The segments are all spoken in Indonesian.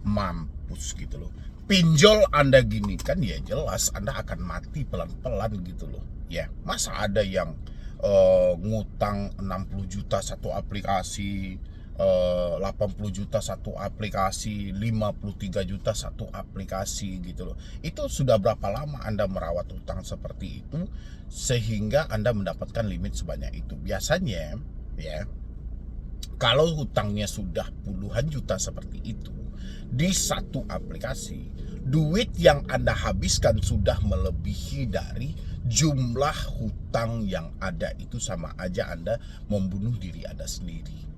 mampus gitu loh. Pinjol Anda gini kan ya jelas Anda akan mati pelan-pelan gitu loh. Ya, masa ada yang ngutang 60 juta satu aplikasi, 80 juta satu aplikasi, 53 juta satu aplikasi gitu loh. Itu sudah berapa lama Anda merawat utang seperti itu sehingga Anda mendapatkan limit sebanyak itu? Biasanya ya, kalau hutangnya sudah puluhan juta seperti itu di satu aplikasi, duit yang Anda habiskan sudah melebihi dari jumlah hutang yang ada. Itu sama aja Anda membunuh diri Anda sendiri.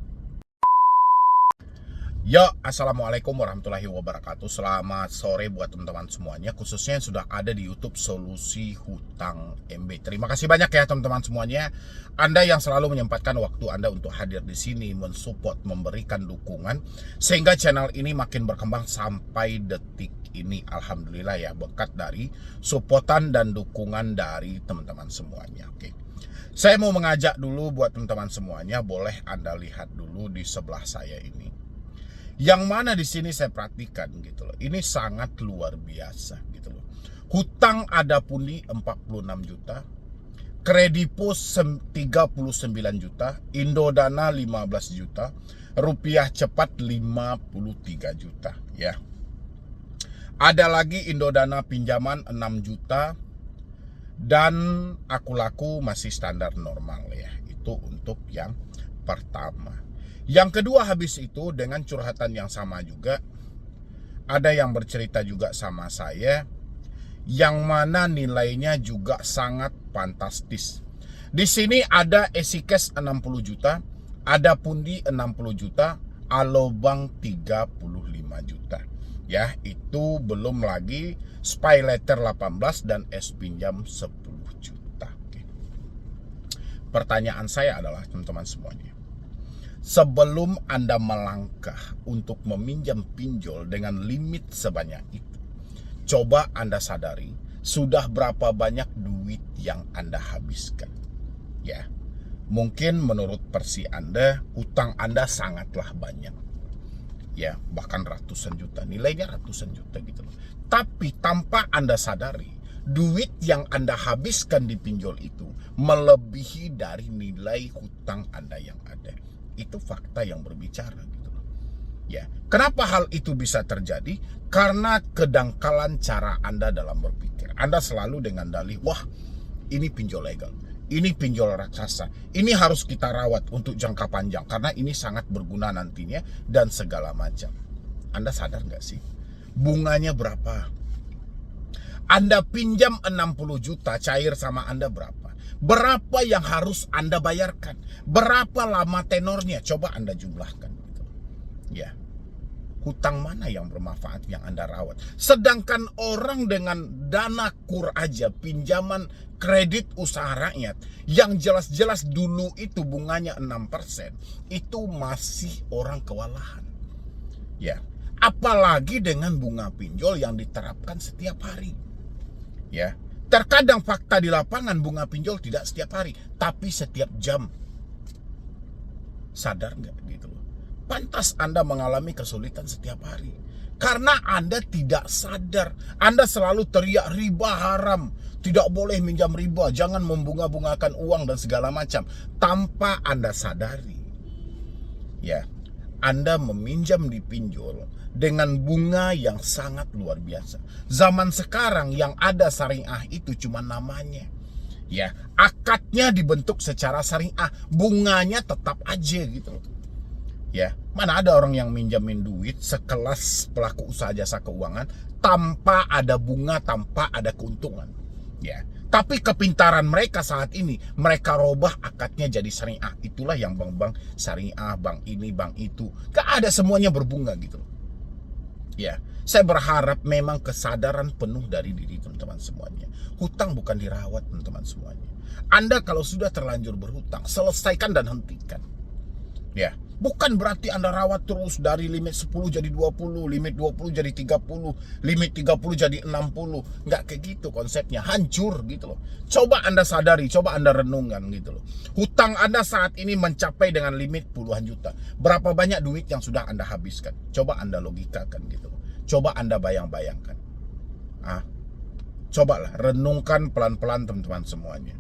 Yo, assalamualaikum warahmatullahi wabarakatuh. Selamat sore buat teman-teman semuanya, khususnya yang sudah ada di YouTube Solusi Hutang MB. Terima kasih banyak ya teman-teman semuanya. Anda yang selalu menyempatkan waktu Anda untuk hadir di sini, mensupport, memberikan dukungan sehingga channel ini makin berkembang sampai detik ini. Alhamdulillah ya, berkat dari supportan dan dukungan dari teman-teman semuanya. Oke. Saya mau mengajak dulu buat teman-teman semuanya, boleh Anda lihat dulu di sebelah saya ini. Yang mana di sini saya perhatikan gitu loh. Ini sangat luar biasa gitu loh. Hutang ada Pundi 46 juta, Kredipo 39 juta, Indodana 15 juta, Rupiah Cepat 53 juta ya. Ada lagi Indodana pinjaman 6 juta dan Aku Laku masih standar normal ya. Itu untuk yang pertama. Yang kedua habis itu dengan curhatan yang sama juga, ada yang bercerita juga sama saya, yang mana nilainya juga sangat fantastis. Di sini ada Esikes 60 juta, ada Pundi 60 juta, Alobank 35 juta. Ya, itu belum lagi SpyLetter 18 dan S Pinjam 10 juta. Oke. Pertanyaan saya adalah teman-teman semuanya, sebelum Anda melangkah untuk meminjam pinjol dengan limit sebanyak itu, coba Anda sadari sudah berapa banyak duit yang Anda habiskan. Ya, mungkin menurut versi Anda, utang Anda sangatlah banyak. Ya, bahkan ratusan juta, nilainya ratusan juta gitu loh. Tapi tanpa Anda sadari, duit yang Anda habiskan di pinjol itu melebihi dari nilai hutang Anda yang ada. Itu fakta yang berbicara gitu loh. Ya, kenapa hal itu bisa terjadi? Karena kedangkalan cara Anda dalam berpikir. Anda selalu dengan dalih, wah, ini pinjol legal, ini pinjol raksasa, ini harus kita rawat untuk jangka panjang karena ini sangat berguna nantinya dan segala macam. Anda sadar nggak sih? Bunganya berapa? Anda pinjam 60 juta, cair sama Anda berapa? Berapa yang harus Anda bayarkan? Berapa lama tenornya? Coba Anda jumlahkan. Ya, hutang mana yang bermanfaat yang Anda rawat? Sedangkan orang dengan dana kur aja, pinjaman kredit usaha rakyat, yang jelas-jelas dulu itu bunganya 6%, itu masih orang kewalahan. Ya, apalagi dengan bunga pinjol yang diterapkan setiap hari. Ya, terkadang fakta di lapangan bunga pinjol tidak setiap hari, tapi setiap jam. Sadar nggak gitu loh? Pantas Anda mengalami kesulitan setiap hari karena Anda tidak sadar. Anda selalu teriak riba haram, tidak boleh minjam riba, jangan membunga-bungakan uang dan segala macam, tanpa Anda sadari. Ya, Anda meminjam di pinjol dengan bunga yang sangat luar biasa. Zaman sekarang yang ada syariah itu cuma namanya. Ya, akadnya dibentuk secara syariah, bunganya tetap aja gitu loh. Ya, mana ada orang yang minjamin duit sekelas pelaku usaha jasa keuangan tanpa ada bunga, tanpa ada keuntungan. Ya, tapi kepintaran mereka saat ini, mereka robah akadnya jadi syariah. Itulah yang bank-bank syariah, bank ini, bank itu. Gak ada, semuanya berbunga gitu loh. Ya, saya berharap memang kesadaran penuh dari diri teman-teman semuanya. Hutang bukan dirawat teman-teman semuanya. Anda kalau sudah terlanjur berhutang, selesaikan dan hentikan. Ya, bukan berarti Anda rawat terus dari limit 10 jadi 20, limit 20 jadi 30, limit 30 jadi 60. Nggak kayak gitu konsepnya, hancur gitu loh. Coba Anda sadari, coba Anda renungkan gitu loh. Hutang Anda saat ini mencapai dengan limit puluhan juta. Berapa banyak duit yang sudah Anda habiskan? Coba Anda logikakan gitu loh. Coba Anda bayangkan. Cobalah renungkan pelan-pelan teman-teman semuanya.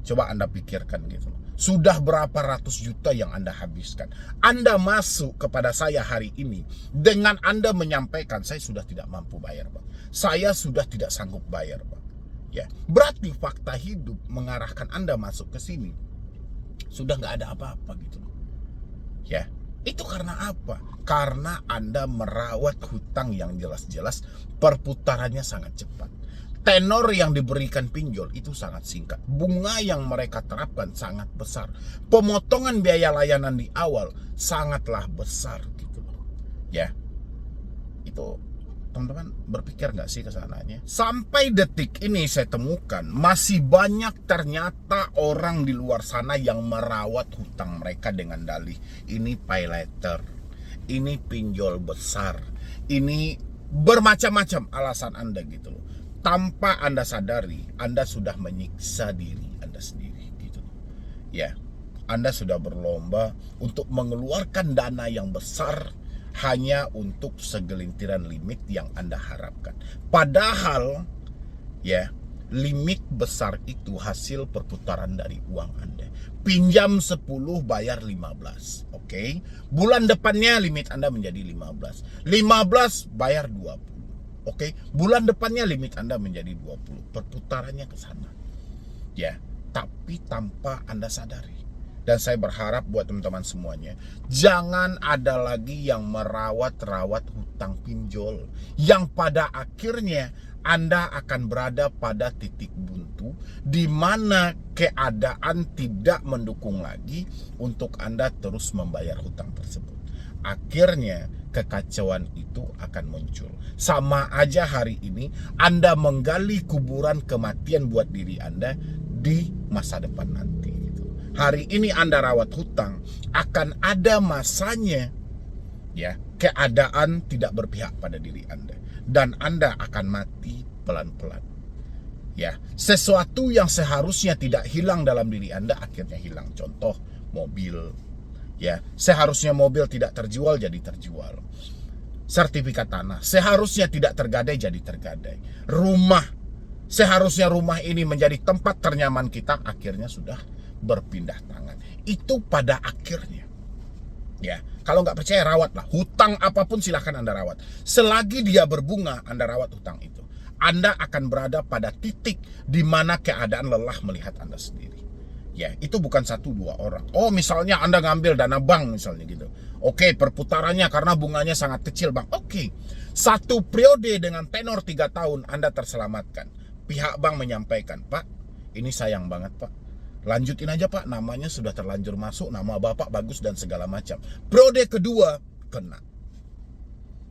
Coba Anda pikirkan gitu. Sudah berapa ratus juta yang Anda habiskan. Anda masuk kepada saya hari ini dengan Anda menyampaikan, saya sudah tidak mampu bayar, Bang. Saya sudah tidak sanggup bayar, Bang. Ya, berarti fakta hidup mengarahkan Anda masuk ke sini. Sudah nggak ada apa-apa gitu. Ya, itu karena apa? Karena Anda merawat hutang yang jelas-jelas perputarannya sangat cepat. Tenor yang diberikan pinjol itu sangat singkat. Bunga yang mereka terapkan sangat besar. Pemotongan biaya layanan di awal sangatlah besar gitu loh. Ya, itu teman-teman berpikir nggak sih ke sananya? Sampai detik ini saya temukan masih banyak ternyata orang di luar sana yang merawat hutang mereka dengan dalih ini pay later, ini pinjol besar, ini bermacam-macam alasan Anda gitu loh. Tanpa Anda sadari, Anda sudah menyiksa diri Anda sendiri gitu. Ya, Anda sudah berlomba untuk mengeluarkan dana yang besar hanya untuk segelintiran limit yang Anda harapkan. Padahal, ya, limit besar itu hasil perputaran dari uang Anda. Pinjam 10, bayar 15, oke? Bulan depannya limit Anda menjadi 15. 15, bayar 20. Oke, bulan depannya limit Anda menjadi 20. Perputarannya ke sana. Ya, tapi tanpa Anda sadari. Dan saya berharap buat teman-teman semuanya, jangan ada lagi yang merawat-rawat hutang pinjol yang pada akhirnya Anda akan berada pada titik buntu di mana keadaan tidak mendukung lagi untuk Anda terus membayar hutang tersebut. Akhirnya kekacauan itu akan muncul. Sama aja hari ini Anda menggali kuburan kematian buat diri Anda di masa depan nanti gitu. Hari ini Anda rawat hutang, akan ada masanya ya keadaan tidak berpihak pada diri Anda dan Anda akan mati pelan-pelan. Ya, sesuatu yang seharusnya tidak hilang dalam diri Anda akhirnya hilang. Contoh mobil. Ya, seharusnya mobil tidak terjual jadi terjual. Sertifikat tanah seharusnya tidak tergadai jadi tergadai. Rumah, seharusnya rumah ini menjadi tempat ternyaman kita akhirnya sudah berpindah tangan. Itu pada akhirnya. Ya, kalau nggak percaya rawatlah. Hutang apapun silahkan Anda rawat. Selagi dia berbunga, Anda rawat hutang itu. Anda akan berada pada titik di mana keadaan lelah melihat Anda sendiri. Ya, itu bukan 1-2 orang. Oh, misalnya Anda ngambil dana bank misalnya gitu. Oke, perputarannya karena bunganya sangat kecil, Bang. Oke. Satu periode dengan tenor 3 tahun Anda terselamatkan. Pihak bank menyampaikan, "Pak, ini sayang banget, Pak. Lanjutin aja, Pak. Namanya sudah terlanjur masuk, nama Bapak bagus dan segala macam." Periode kedua kena.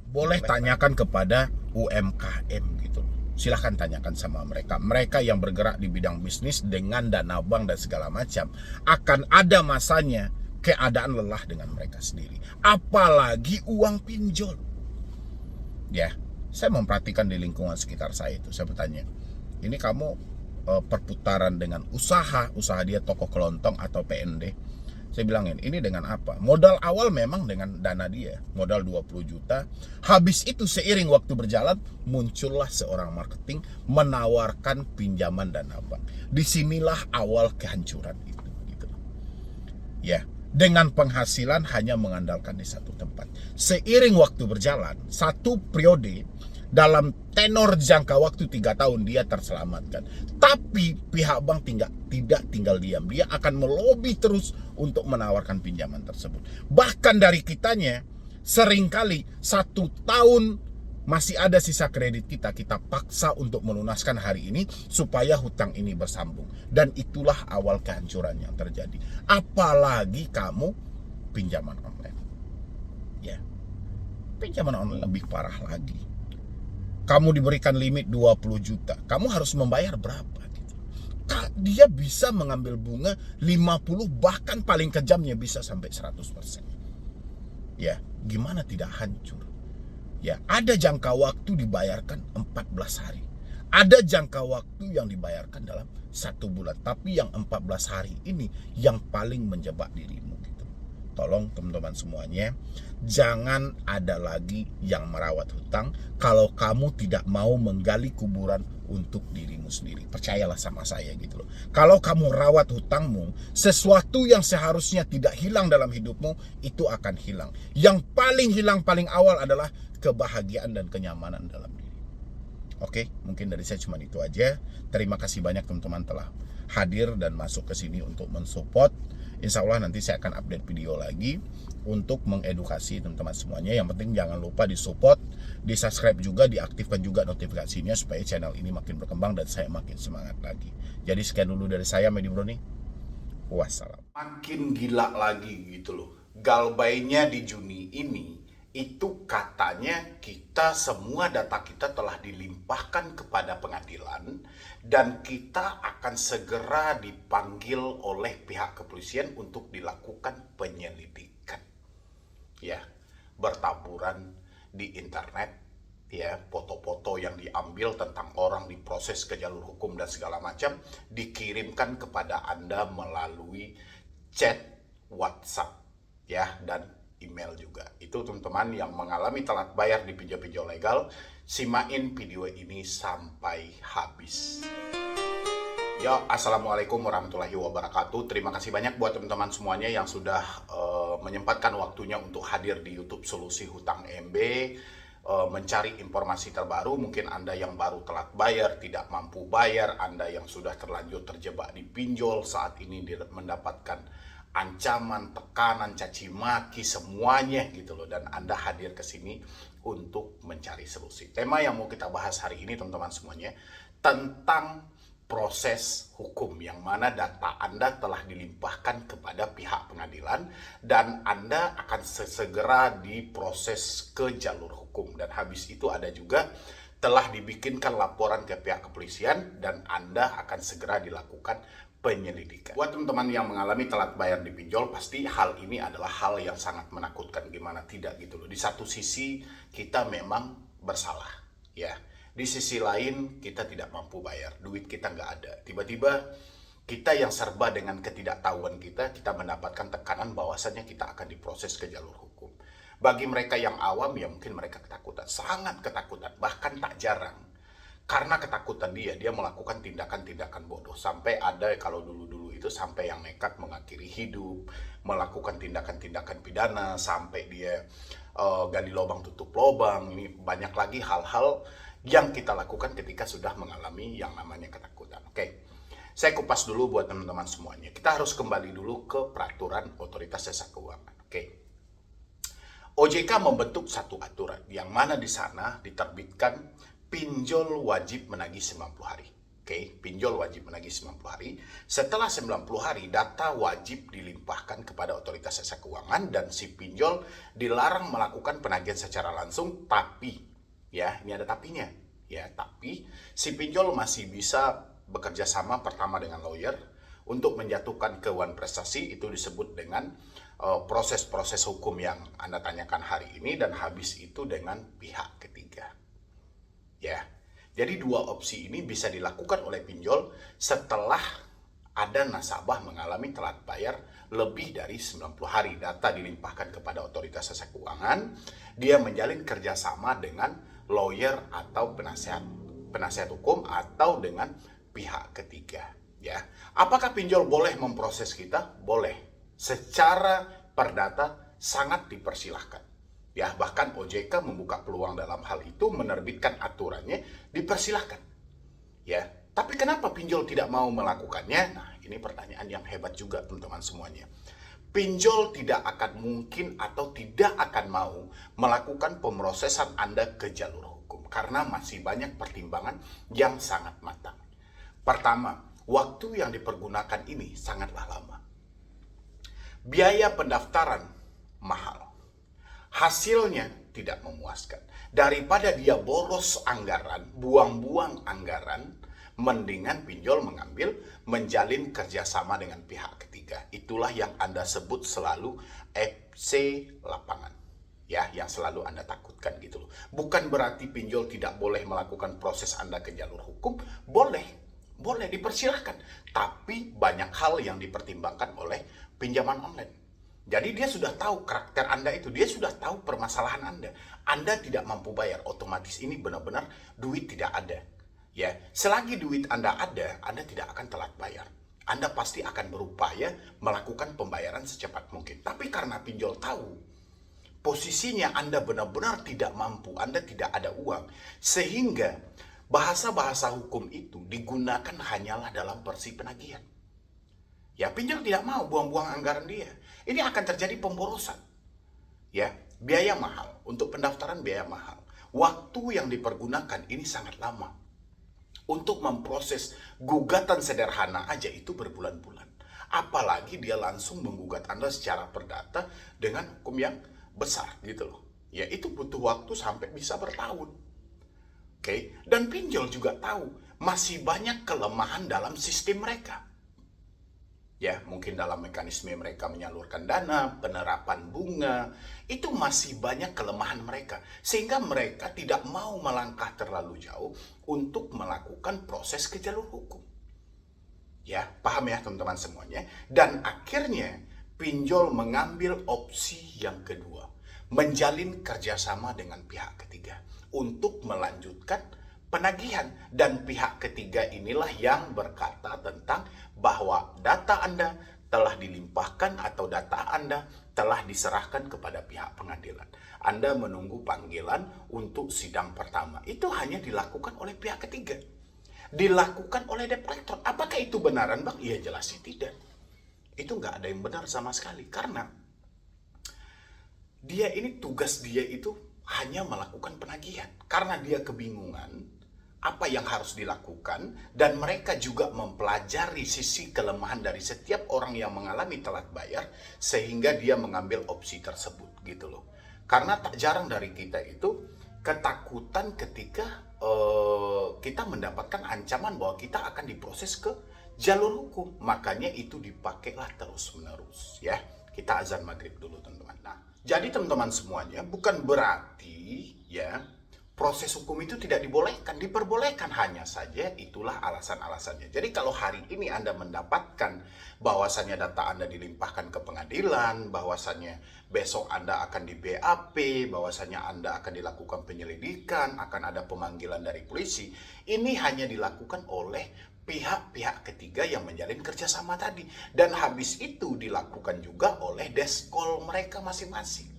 Boleh tanyakan kepada UMKM gitu. Silahkan tanyakan sama mereka. Mereka yang bergerak di bidang bisnis dengan dana bank dan segala macam. Akan ada masanya keadaan lelah dengan mereka sendiri. Apalagi uang pinjol. Ya, saya memperhatikan di lingkungan sekitar saya itu. Saya bertanya, ini kamu perputaran dengan usaha dia toko kelontong atau PND. Saya bilangin, ini dengan apa? Modal awal memang dengan dana dia, modal 20 juta. Habis itu seiring waktu berjalan, muncullah seorang marketing menawarkan pinjaman dana bank. Disinilah awal kehancuran itu. Gitu. Ya, dengan penghasilan hanya mengandalkan di satu tempat. Seiring waktu berjalan, satu periode, dalam tenor jangka waktu 3 tahun dia terselamatkan. Tapi pihak bank tidak tinggal diam. Dia akan melobi terus untuk menawarkan pinjaman tersebut. Bahkan dari kitanya, seringkali 1 tahun masih ada sisa kredit kita paksa untuk melunaskan hari ini supaya hutang ini bersambung. Dan itulah awal kehancuran yang terjadi. Apalagi kamu pinjaman online. Ya, pinjaman online lebih parah lagi. Kamu diberikan limit 20 juta. Kamu harus membayar berapa gitu. Dia bisa mengambil bunga 50, bahkan paling kejamnya bisa sampai 100%. Ya, gimana tidak hancur? Ya, ada jangka waktu dibayarkan 14 hari. Ada jangka waktu yang dibayarkan dalam 1 bulan. Tapi yang 14 hari ini yang paling menjebak dirimu gitu. tolong teman-teman semuanya, jangan ada lagi yang merawat hutang kalau kamu tidak mau menggali kuburan untuk dirimu sendiri. Percayalah sama saya gitu loh. Kalau kamu rawat hutangmu, sesuatu yang seharusnya tidak hilang dalam hidupmu itu akan hilang. Yang paling hilang paling awal adalah kebahagiaan dan kenyamanan dalam diri. Oke, mungkin dari saya cuma itu aja. Terima kasih banyak teman-teman telah hadir dan masuk ke sini untuk mensupport. Insya Allah nanti saya akan update video lagi untuk mengedukasi teman-teman semuanya. Yang penting jangan lupa disupport, di-subscribe juga, diaktifkan juga notifikasinya supaya channel ini makin berkembang dan saya makin semangat lagi. Jadi sekian dulu dari saya, Medi Broni. Wassalam. Makin gila lagi gitu loh. Galbainya di Juni ini itu katanya kita semua data kita telah dilimpahkan kepada pengadilan dan kita akan segera dipanggil oleh pihak kepolisian untuk dilakukan penyelidikan. Ya, bertaburan di internet, ya, foto-foto yang diambil tentang orang diproses ke jalur hukum dan segala macam dikirimkan kepada Anda melalui chat WhatsApp, ya, dan email juga. Itu teman-teman yang mengalami telat bayar di pinjol-pinjol legal, simain video ini sampai habis. Ya, assalamualaikum warahmatullahi wabarakatuh. Terima kasih banyak buat teman-teman semuanya yang sudah menyempatkan waktunya untuk hadir di YouTube Solusi Hutang MB, mencari informasi terbaru. Mungkin Anda yang baru telat bayar, tidak mampu bayar, Anda yang sudah terlanjur terjebak di pinjol, saat ini mendapatkan ancaman, tekanan, caci maki, semuanya gitu loh. Dan Anda hadir ke sini untuk mencari solusi. Tema yang mau kita bahas hari ini teman-teman semuanya tentang proses hukum, yang mana data Anda telah dilimpahkan kepada pihak pengadilan dan Anda akan segera diproses ke jalur hukum. Dan habis itu ada juga telah dibikinkan laporan ke pihak kepolisian dan Anda akan segera dilakukan penyelidikan. Buat teman-teman yang mengalami telat bayar di pinjol, pasti hal ini adalah hal yang sangat menakutkan, gimana tidak gitu loh. Di satu sisi kita memang bersalah, ya. Di sisi lain kita tidak mampu bayar, duit kita nggak ada. Tiba-tiba kita yang serba dengan ketidaktahuan kita mendapatkan tekanan bahwasannya kita akan diproses ke jalur hukum. Bagi mereka yang awam ya mungkin mereka ketakutan, sangat ketakutan, bahkan tak jarang. Karena ketakutan dia melakukan tindakan-tindakan bodoh. Sampai ada, kalau dulu-dulu itu sampai yang nekat mengakhiri hidup, melakukan tindakan-tindakan pidana, sampai dia gali lubang tutup lubang. Ini banyak lagi hal-hal yang kita lakukan ketika sudah mengalami yang namanya ketakutan. Oke, saya kupas dulu buat teman-teman semuanya. Kita harus kembali dulu ke peraturan Otoritas Jasa Keuangan. Oke, OJK membentuk satu aturan yang mana di sana diterbitkan pinjol wajib menagih 90 hari. Oke, pinjol wajib menagih 90 hari. Setelah 90 hari, data wajib dilimpahkan kepada Otoritas Jasa Keuangan dan si pinjol dilarang melakukan penagihan secara langsung, tapi, ya, ini ada tapinya. Ya, tapi si pinjol masih bisa bekerja sama pertama dengan lawyer untuk menjatuhkan kewan prestasi. Itu disebut dengan proses-proses hukum yang Anda tanyakan hari ini, dan habis itu dengan pihak ketiga. Ya, jadi dua opsi ini bisa dilakukan oleh pinjol setelah ada nasabah mengalami telat bayar lebih dari 90 hari. Data dilimpahkan kepada Otoritas Jasa Keuangan, dia menjalin kerjasama dengan lawyer atau penasihat hukum atau dengan pihak ketiga. Ya, apakah pinjol boleh memproses kita? Boleh. Secara perdata sangat dipersilahkan. Ya, bahkan OJK membuka peluang dalam hal itu, menerbitkan aturannya, dipersilahkan. Ya, tapi kenapa pinjol tidak mau melakukannya? Nah, ini pertanyaan yang hebat juga teman-teman semuanya. Pinjol tidak akan mungkin atau tidak akan mau melakukan pemrosesan Anda ke jalur hukum karena masih banyak pertimbangan yang sangat matang. Pertama, waktu yang dipergunakan ini sangatlah lama. Biaya pendaftaran mahal. Hasilnya tidak memuaskan. Daripada dia boros anggaran, buang-buang anggaran, mendingan pinjol mengambil, menjalin kerjasama dengan pihak ketiga. Itulah yang Anda sebut selalu FC lapangan. Ya, yang selalu Anda takutkan gitu loh. Bukan berarti pinjol tidak boleh melakukan proses Anda ke jalur hukum. Boleh dipersilahkan. Tapi banyak hal yang dipertimbangkan oleh pinjaman online. Jadi dia sudah tahu karakter Anda itu, dia sudah tahu permasalahan Anda. Anda tidak mampu bayar, otomatis ini benar-benar duit tidak ada. Ya, selagi duit Anda ada, Anda tidak akan telat bayar. Anda pasti akan berupaya melakukan pembayaran secepat mungkin. Tapi karena pinjol tahu posisinya Anda benar-benar tidak mampu, Anda tidak ada uang, sehingga bahasa-bahasa hukum itu digunakan hanyalah dalam versi penagihan. Ya, pinjol tidak mau buang-buang anggaran dia. Ini akan terjadi pemborosan. Ya, biaya mahal. Untuk pendaftaran biaya mahal. Waktu yang dipergunakan ini sangat lama. Untuk memproses gugatan sederhana aja itu berbulan-bulan. Apalagi dia langsung menggugat Anda secara perdata dengan hukum yang besar gitu loh. Ya, itu butuh waktu sampai bisa bertahun. Oke, dan pinjol juga tahu masih banyak kelemahan dalam sistem mereka. Ya, mungkin dalam mekanisme mereka menyalurkan dana, penerapan bunga, itu masih banyak kelemahan mereka. Sehingga mereka tidak mau melangkah terlalu jauh untuk melakukan proses ke jalur hukum. Ya, paham ya teman-teman semuanya? Dan akhirnya pinjol mengambil opsi yang kedua, menjalin kerjasama dengan pihak ketiga untuk melanjutkan penagihan. Dan pihak ketiga inilah yang berkata tentang bahwa data Anda telah dilimpahkan atau data Anda telah diserahkan kepada pihak pengadilan. Anda menunggu panggilan untuk sidang pertama. Itu hanya dilakukan oleh pihak ketiga. Dilakukan oleh debt collector. Apakah itu benaran, Bang? Iya, jelasnya tidak. Itu nggak ada yang benar sama sekali. Karena dia ini, tugas dia itu hanya melakukan penagihan. Karena dia kebingungan apa yang harus dilakukan, dan mereka juga mempelajari sisi kelemahan dari setiap orang yang mengalami telat bayar, sehingga dia mengambil opsi tersebut gitu loh. Karena tak jarang dari kita itu ketakutan ketika kita mendapatkan ancaman bahwa kita akan diproses ke jalur hukum. Makanya itu dipakailah terus-menerus ya. Kita azan maghrib dulu teman-teman. Nah, jadi teman-teman semuanya, bukan berarti ya proses hukum itu tidak dibolehkan, diperbolehkan, hanya saja itulah alasan-alasannya. Jadi kalau hari ini Anda mendapatkan bahwasannya data Anda dilimpahkan ke pengadilan, bahwasannya besok Anda akan di BAP, bahwasannya Anda akan dilakukan penyelidikan, akan ada pemanggilan dari polisi, ini hanya dilakukan oleh pihak-pihak ketiga yang menjalin kerjasama tadi. Dan habis itu dilakukan juga oleh deskol mereka masing-masing.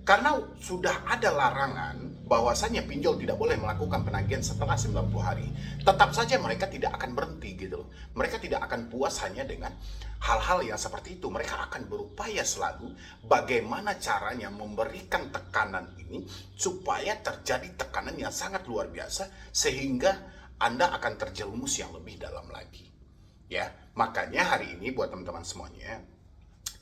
Karena sudah ada larangan bahwasanya pinjol tidak boleh melakukan penagihan setelah 90 hari. Tetap saja mereka tidak akan berhenti gitu loh. Mereka tidak akan puas hanya dengan hal-hal yang seperti itu. Mereka akan berupaya selalu bagaimana caranya memberikan tekanan ini supaya terjadi tekanan yang sangat luar biasa sehingga Anda akan terjerumus yang lebih dalam lagi. Ya, makanya hari ini buat teman-teman semuanya,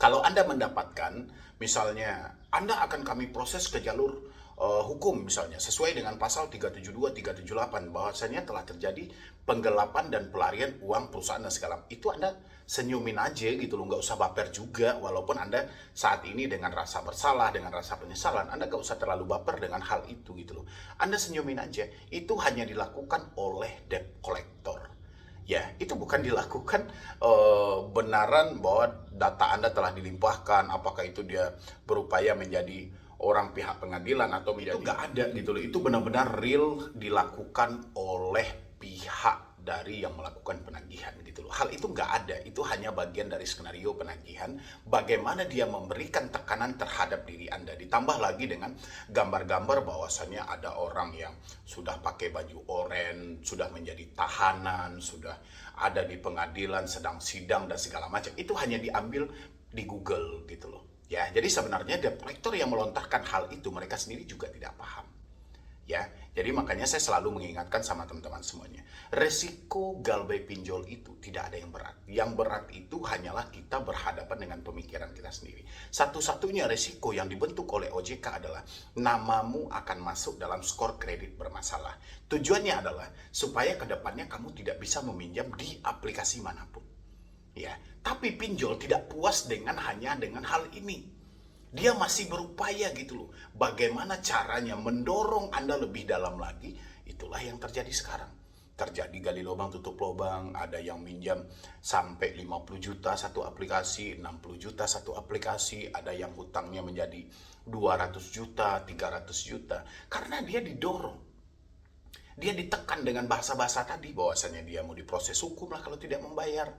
kalau Anda mendapatkan, misalnya, Anda akan kami proses ke jalur hukum misalnya, sesuai dengan pasal 372, 378, bahwasanya telah terjadi penggelapan dan pelarian uang perusahaan dan segala. Itu Anda senyumin aja gitu loh, nggak usah baper juga, walaupun Anda saat ini dengan rasa bersalah, dengan rasa penyesalan, Anda nggak usah terlalu baper dengan hal itu gitu loh. Anda senyumin aja, itu hanya dilakukan oleh debt collector. Ya, itu bukan dilakukan benaran bahwa data Anda telah dilimpahkan, apakah itu dia berupaya menjadi orang pihak pengadilan atau menjadi, itu nggak ada gitu loh. Itu benar-benar real dilakukan oleh pihak dari yang melakukan penagihan gitu loh. Hal itu nggak ada, itu hanya bagian dari skenario penagihan, bagaimana dia memberikan tekanan terhadap diri Anda. Ditambah lagi dengan gambar-gambar bahwasannya ada orang yang sudah pakai baju oranye, sudah menjadi tahanan, sudah ada di pengadilan, sedang sidang dan segala macam. Itu hanya diambil di Google gitu loh. Ya, jadi sebenarnya debt collector yang melontarkan hal itu mereka sendiri juga tidak paham. Ya, jadi makanya saya selalu mengingatkan sama teman-teman semuanya, resiko galbay pinjol itu tidak ada yang berat. Yang berat itu hanyalah kita berhadapan dengan pemikiran kita sendiri. Satu-satunya resiko yang dibentuk oleh OJK adalah namamu akan masuk dalam skor kredit bermasalah. Tujuannya adalah supaya kedepannya kamu tidak bisa meminjam di aplikasi manapun. Ya, tapi pinjol tidak puas hanya dengan hal ini. Dia masih berupaya gitu loh. Bagaimana caranya mendorong Anda lebih dalam lagi, itulah yang terjadi sekarang. terjadi gali lubang tutup lubang, ada yang minjam sampai 50 juta satu aplikasi, 60 juta satu aplikasi, ada yang hutangnya menjadi 200 juta, 300 juta, karena dia didorong. Dia ditekan dengan bahasa-bahasa tadi, bahwasanya dia mau diproses hukum lah kalau tidak membayar,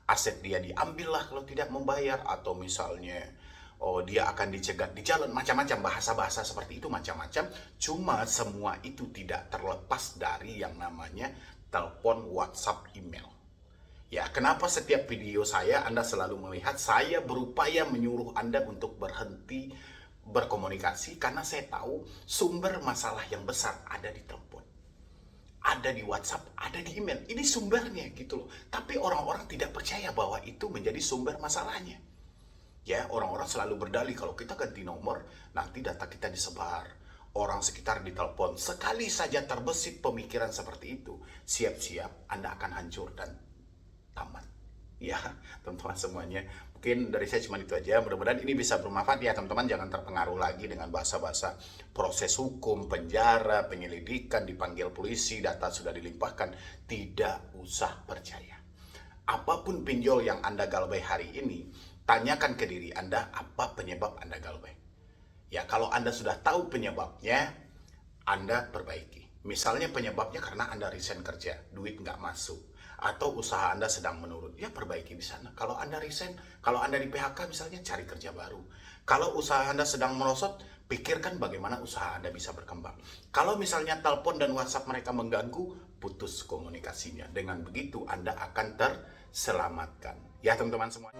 aset dia diambil lah kalau tidak membayar, atau misalnya dia akan dicegat di jalan, macam-macam bahasa-bahasa seperti itu, macam-macam. Cuma semua itu tidak terlepas dari yang namanya telepon, WhatsApp, email. Ya, kenapa setiap video saya Anda selalu melihat saya berupaya menyuruh Anda untuk berhenti berkomunikasi, karena saya tahu sumber masalah yang besar ada di telepon, ada di WhatsApp, ada di email. Ini sumbernya gitu loh. Tapi orang-orang tidak percaya bahwa itu menjadi sumber masalahnya. Ya, orang-orang selalu berdalih kalau kita ganti nomor, nanti data kita disebar. Orang sekitar ditelepon. Sekali saja terbesit pemikiran seperti itu, siap-siap Anda akan hancur dan tamat. Ya, teman-teman semuanya. Mungkin dari saya cuma itu aja. Mudah-mudahan ini bisa bermanfaat ya teman-teman. Jangan terpengaruh lagi dengan bahasa-bahasa proses hukum, penjara, penyelidikan, dipanggil polisi, data sudah dilimpahkan. Tidak usah percaya. Apapun pinjol yang Anda galbai hari ini, tanyakan ke diri Anda, apa penyebab Anda galbai. Ya, kalau Anda sudah tahu penyebabnya, Anda perbaiki. Misalnya penyebabnya karena Anda resign kerja, duit nggak masuk, atau usaha Anda sedang menurun, ya perbaiki di sana. Kalau Anda resign, kalau Anda di PHK misalnya, cari kerja baru. Kalau usaha Anda sedang merosot, pikirkan bagaimana usaha Anda bisa berkembang. Kalau misalnya telepon dan WhatsApp mereka mengganggu, putus komunikasinya. Dengan begitu Anda akan terselamatkan. Ya teman-teman semua.